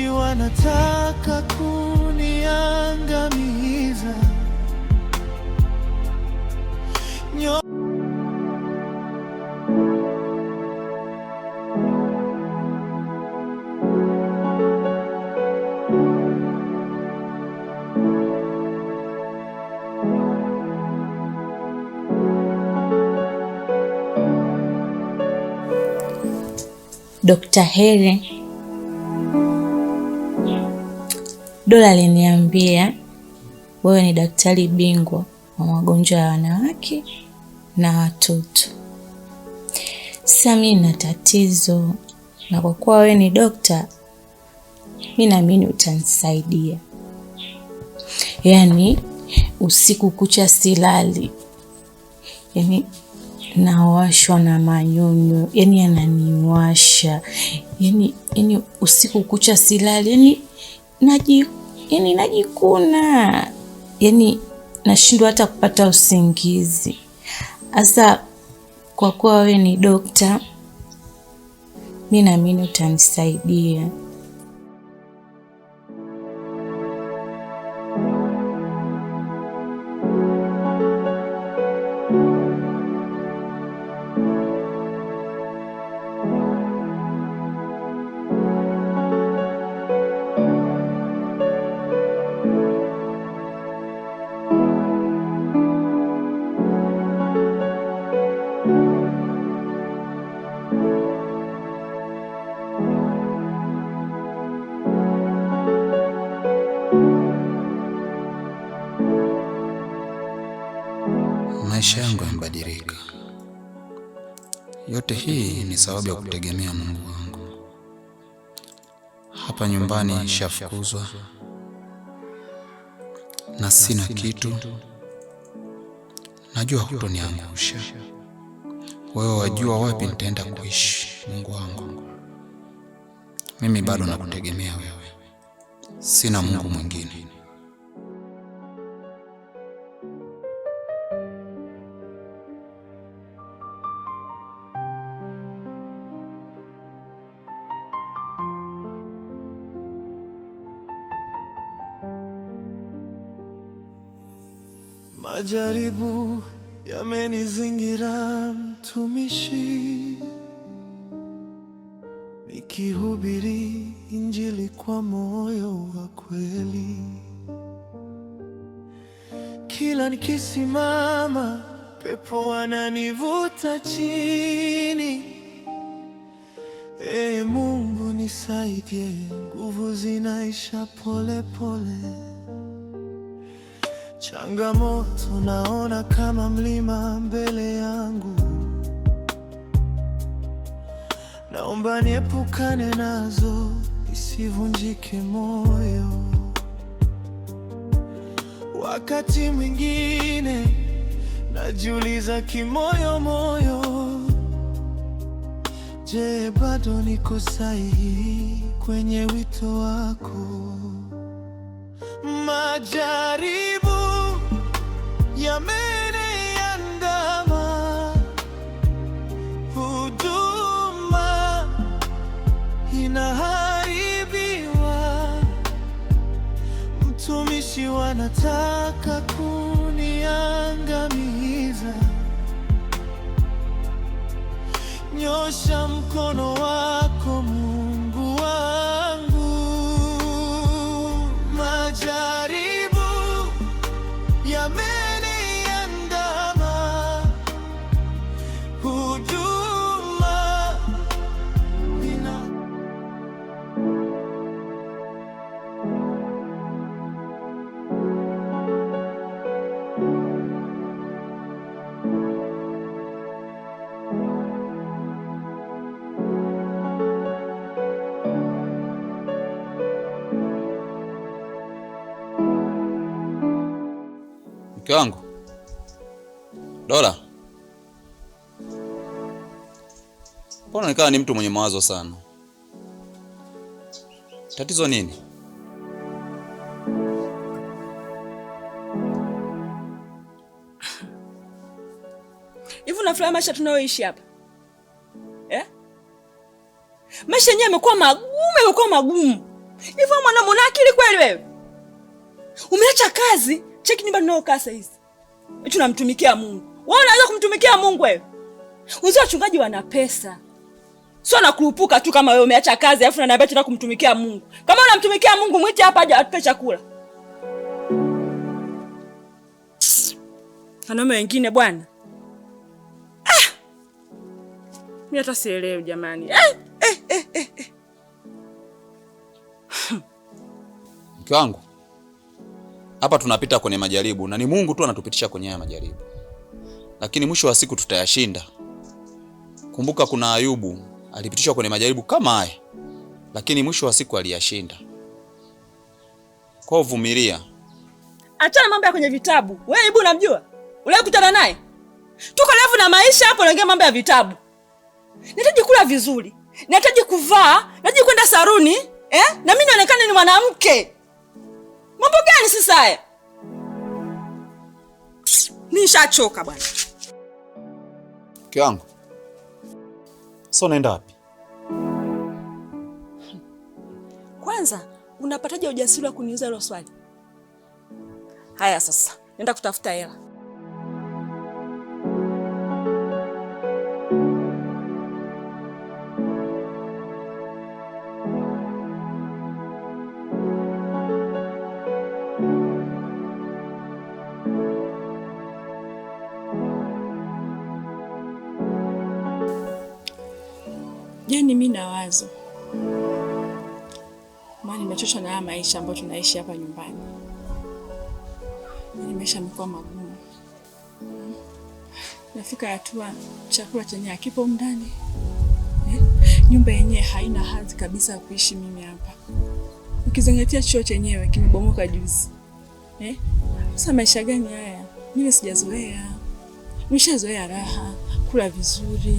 Watumishi wanataka kuniangamiza. Dr. Heri, Dola aliniambia wewe ni daktari bingwa wa magonjwa ya wanawake na watoto. Sasa mimi nina tatizo, na kwa kuwa wewe ni dokta, mimi naamini utanisaidia. Yaani usiku kucha silali. Yaani nawashwa na manyonyo, yaani ananiwasha. Yaani usiku kucha silali, yaani najikuna. Yaani nashindwa hata kupata usingizi. Asa kwa kuwa wewe ni dokta, mimi naamini utanisaidia. Maisha yangu yamebadilika. Yote hii ni sababu ya kutegemea Mungu wangu. Hapa nyumbani shafukuzwa na sina kitu. Najua hutoniangusha. Wewe wajua wapi nitaenda kuishi, Mungu wangu. Mimi bado nakutegemea wewe. Sina Mungu mwingine. Majaribu yamenizingira mtumishi, nikihubiri Injili kwa moyo wa kweli. Kila nikisimama, pepo wananivuta chini. Ee Mungu nisaidie, nguvu zinaisha pole pole. Changamoto naona kama mlima mbele yangu. Naomba niepukane nazo, nisivunjike moyo. Wakati mwingine najiuliza kimoyo moyo, je, bado niko sahihi kwenye wito wako? Majaribu yameniandama, huduma inaharibiwa. Mtumishi wanataka kuniangamiza. Nyosha mkono wako Mungu wangu. Majaribu yameniandama, huduma ina Mke wangu Dola, mbona nikaa ni mtu mwenye mawazo sana? Tatizo nini? Hivi unafurahi maisha tunayoishi hapa? Maisha yenyewe yamekuwa magumu. Hivyo mwanaume una akili kweli wewe? Umeacha kazi, cheki nyumba ninayokaa sasa hizi. Eti unamtumikia Mungu. Wewe unaweza kumtumikia Mungu wewe? Unajua wachungaji wana pesa. Sio nakurupuka tu kama wewe umeacha kazi alafu unaniambia tunataka kumtumikia Mungu. Kama unamtumikia Mungu mwite hapa aje atupe chakula. Wanaume wengine bwana. Mimi hata sielewi jamani. Mke wangu, hapa tunapita kwenye majaribu na ni Mungu tu anatupitisha kwenye haya majaribu. Lakini mwisho wa siku tutayashinda. Kumbuka kuna Ayubu alipitishwa kwenye majaribu kama haya, lakini mwisho wa siku aliyashinda. Kwa uvumilia. Achana mambo ya kwenye vitabu. Wewe Ayubu unamjua? Ulikutana naye? Tuko level na maisha hapo unaongea mambo ya vitabu. Nahitaji kula vizuri. Nahitaji kuvaa, nahitaji kwenda saruni, na mimi naonekana ni mwanamke. Mambo gani sasa haya? Nishachoka bwana. Mke wangu. Sasa unaenda wapi? Kwanza, unapataje ujasiri wa kuniuliza hilo swali? Haya sasa, nenda kutafuta hela. Yaani mimi na wazo. Maana nimechoshwa na haya maisha ambayo tunaishi hapa nyumbani. Maisha yamekuwa magumu. Nafika hatua chakula chenye hakipo ndani. Nyumba yenyewe haina hadhi kabisa ya kuishi mimi hapa. Ukizingatia choo chenyewe kimebomoka juzi. Sasa maisha gani haya? Mimi sijazoea. Nimeshazoea raha, kula vizuri,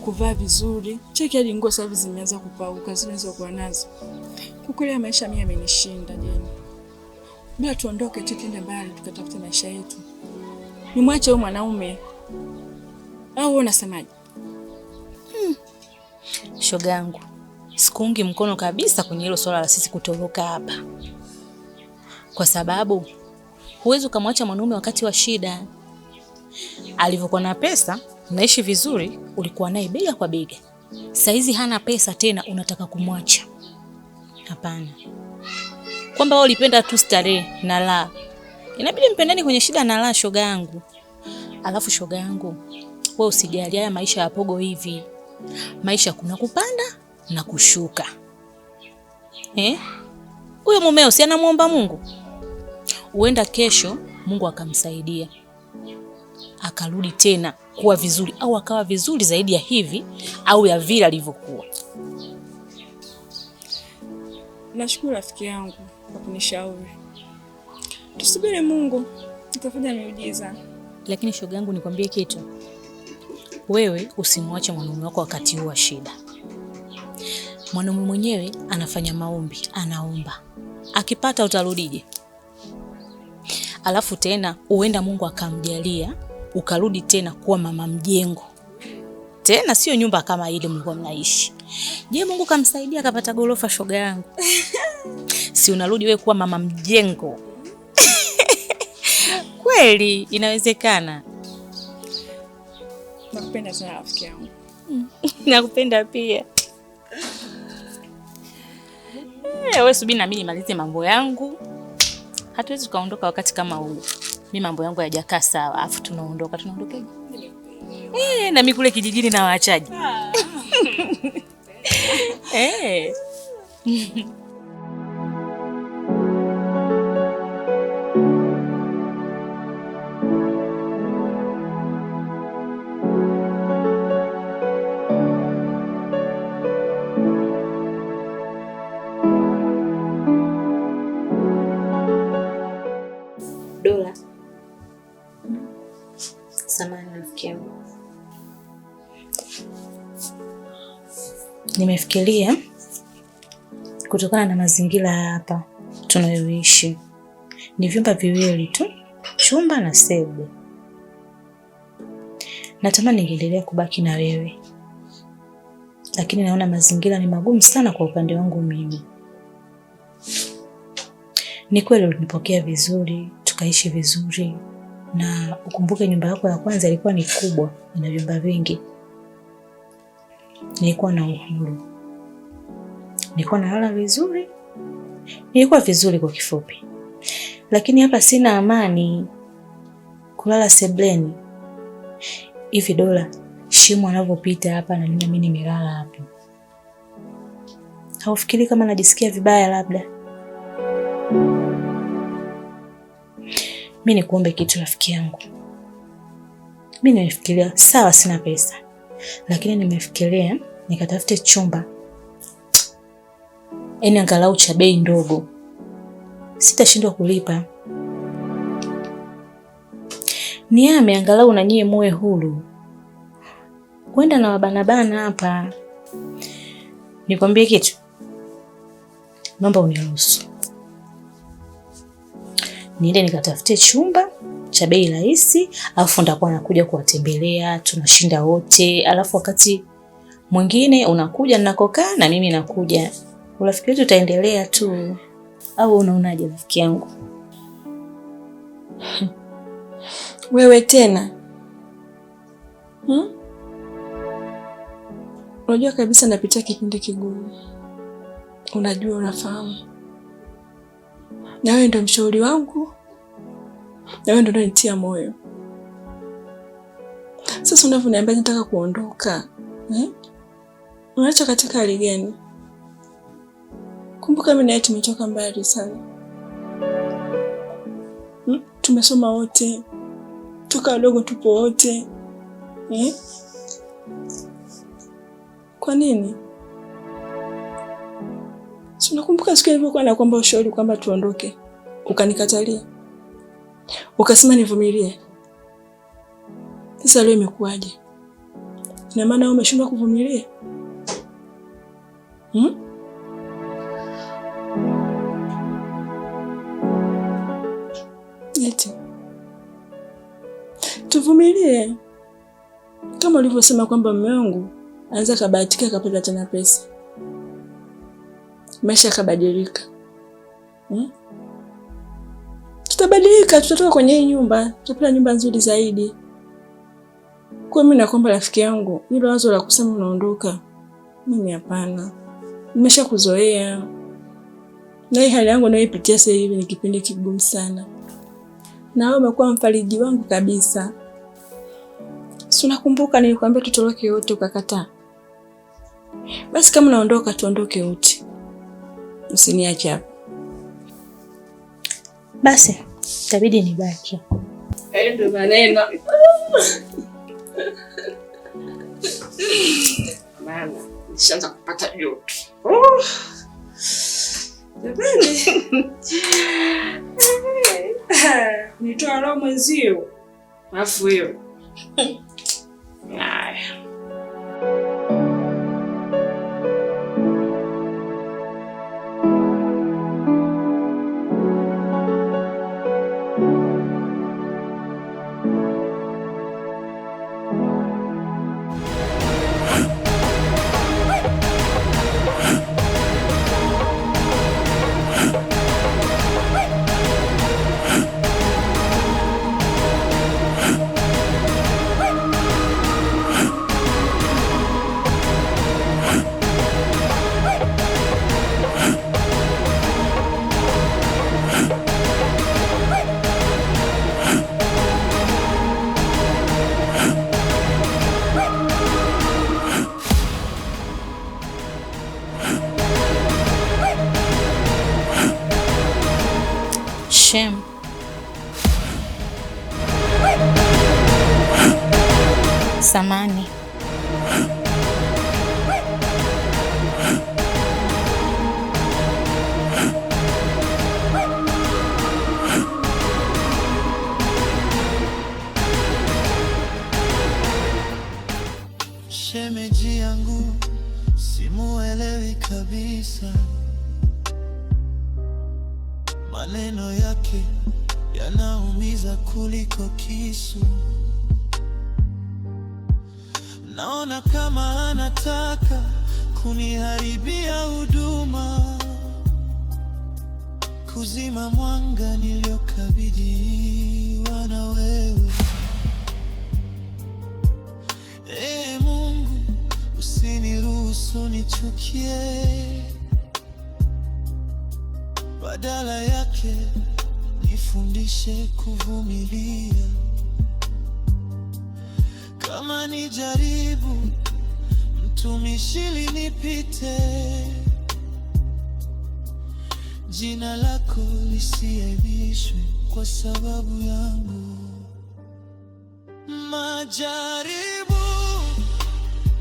kuvaa vizuri. Cheki hadi nguo sasa zimeanza kupauka, zinaweza kuwa nazo. Kukulea maisha mimi yamenishinda jeni. Bila tuondoke tuende mbali tukatafuta maisha yetu. Nimwache huyo mwanaume. Au wewe unasemaje? Shoga yangu, sikuungi mkono kabisa kwenye hilo swala la sisi kutoroka hapa. Kwa sababu huwezi kumwacha mwanaume wakati wa shida. Alivyokuwa na pesa, unaishi vizuri, ulikuwa naye bega kwa bega. Saizi hana pesa tena unataka kumwacha. Hapana. Kwamba wewe ulipenda tu starehe na la. Inabidi mpendane kwenye shida na la, shoga yangu. Alafu shoga yangu, wewe usijali haya maisha ya pogo hivi. Maisha kuna kupanda na kushuka. Huyo mumeo si anamuomba Mungu? Uenda kesho Mungu akamsaidia. Akarudi tena kuwa vizuri au akawa vizuri zaidi ya hivi au ya vile alivyokuwa. Nashukuru rafiki yangu kwa kunishauri. Tusubiri Mungu atafanya miujiza. Lakini shoga yangu nikwambie kitu. Wewe usimwache mwanaume wako wakati wa shida. Mwanaume mwenyewe anafanya maombi, anaomba. Akipata utarudije? Alafu tena uenda Mungu akamjalia ukarudi tena kuwa mama mjengo. Tena sio nyumba kama ile mlikuwa mnaishi. Je, Mungu kamsaidia akapata gorofa shoga yangu? Si unarudi wewe kuwa mama mjengo. Kweli inawezekana. Nakupenda sana rafiki yangu. Nakupenda pia. Wewe subiri na mimi nimalize mambo yangu. Hatuwezi tukaondoka wakati kama huu. Mimi mambo yangu hayajakaa sawa, afu tunaondoka. Tunaondokaje? Na mimi kule kijijini na waachaji. Dola. Samahani rafiki yangu. Nimefikiria kutokana na mazingira hapa tunayoishi. Ni vyumba viwili tu, chumba na sebule. Natamani ningeendelea kubaki na wewe. Lakini naona mazingira ni magumu sana kwa upande wangu mimi. Ni kweli ulinipokea vizuri, tukaishi vizuri, na ukumbuke nyumba yako ya kwanza ilikuwa ni kubwa, ina vyumba vingi. Nilikuwa na uhuru, nilikuwa nalala vizuri, nilikuwa vizuri kwa kifupi. Lakini hapa sina amani, kulala sebleni. Hivi Dola, Shimu anavyopita hapa na mimi nimelala hapa, haufikiri kama najisikia vibaya? Labda mimi nikuombe kitu, rafiki yangu. Mimi nimefikiria, sawa sina pesa, lakini nimefikiria nikatafute chumba, yaani angalau cha bei ndogo, sitashindwa kulipa. Niame angalau na nyie muwe huru. Kwenda na wabanabana hapa. Nikwambie kitu, naomba uniruhusu niende nikatafute chumba cha bei rahisi, alafu ndakuwa nakuja kuwatembelea, tunashinda wote, alafu wakati mwingine unakuja ninakokaa na mimi nakuja. Urafiki wetu utaendelea tu. Au unaonaje rafiki yangu? Wewe tena? Unajua kabisa napitia kipindi kigumu. Unajua, unafahamu. Na wewe ndio mshauri wangu. Na wewe ndio unanitia moyo. Sasa unavyoniambia nataka kuondoka, unaacha katika hali gani? Kumbuka mimi na yeye tumetoka mbali sana. Tumesoma wote. Toka wadogo tupo wote. Kwa nini? Si unakumbuka siku nilipokuwa nakuomba ushauri kwamba tuondoke, ukanikatalia. Ukasema nivumilie. Sasa leo imekuwaje? Ina maana wewe umeshindwa kuvumilia? Eti tuvumilie. Kama ulivyosema kwamba mume wangu anaweza kabahatika akapata tena pesa, maisha yakabadilika. Tutabadilika, tutatoka kwenye hii nyumba, tutapata nyumba nzuri zaidi. Kwa mimi naomba rafiki yangu, hilo wazo la kusema unaondoka, mimi hapana. Nimeshakuzoea. Na hii hali yangu nayoipitia sasa hivi ni kipindi kigumu sana. Na wewe umekuwa mfariji wangu kabisa. Si unakumbuka nilikwambia tutoroke wote ukakataa? Basi kama unaondoka tuondoke wote. Usiniache hapa. Basi itabidi nibaki. Ndio maneno. Mama, nishaanza kupata joto. Jamani. Nitoa roho mwenzio. Alafu hiyo. Haya. Shem. Samani. Shemeji yangu simuelewi kabisa, maneno yake yanaumiza kuliko kisu. Naona kama anataka kuniharibia huduma, kuzima mwanga niliokabidhiwa na wewe. Ee Mungu, usiniruhusu nichukie, badala yake nifundishe kuvumilia. Kama nijaribu, mtumishi linipite, jina lako lisiaibishwe kwa sababu yangu. Majaribu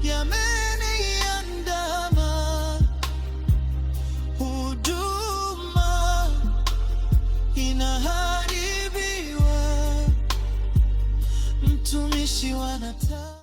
yameniandama, huduma inaharibiwa, mtumishi wanata